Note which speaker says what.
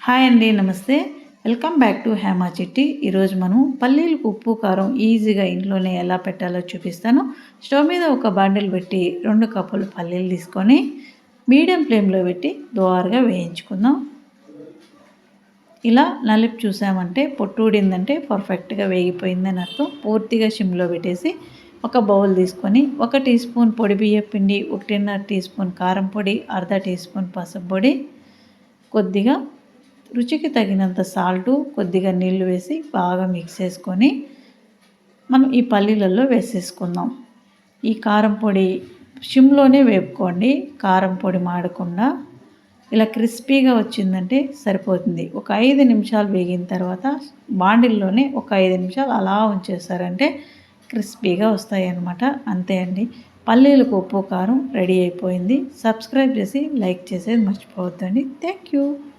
Speaker 1: Hi అండి, నమస్తే. Welcome back to Hema చిట్టి. ఈరోజు మనం పల్లీలకు ఉప్పు కారం ఈజీగా ఇంట్లోనే ఎలా పెట్టాలో చూపిస్తాను. స్టవ్ మీద ఒక బాండిల్ పెట్టి 2 కప్పులు పల్లీలు తీసుకొని మీడియం ఫ్లేమ్లో పెట్టి దోరగా వేయించుకుందాం. ఇలా నలిపి చూసామంటే పొట్టు ఊడిందంటే పర్ఫెక్ట్గా వేగిపోయిందని అర్థం. పూర్తిగా సిమ్లో పెట్టేసి ఒక బౌల్ తీసుకొని 1 టీ స్పూన్ పొడి బియ్యం పిండి, 1.5 టీ స్పూన్ కారం పొడి, అర్ధ టీ స్పూన్ పసుపు పొడి, కొద్దిగా రుచికి తగినంత సాల్టు, కొద్దిగా నీళ్లు వేసి బాగా మిక్స్ చేసుకొని మనం ఈ పల్లీలలో వేసేసుకుందాం. ఈ కారం పొడి సిమ్లోనే వేపుకోండి, కారం పొడి మాడకుండా. ఇలా క్రిస్పీగా వచ్చిందంటే సరిపోతుంది. ఒక 5 నిమిషాలు వేగిన తర్వాత బాండిల్లోనే ఒక 5 నిమిషాలు అలా ఉంచేసారంటే క్రిస్పీగా వస్తాయి అన్నమాట. అంతే అండి, పల్లీలకు ఉప్పు కారం రెడీ అయిపోయింది. సబ్స్క్రైబ్ చేసి లైక్ చేసేది మర్చిపోవద్దండి. Thank you.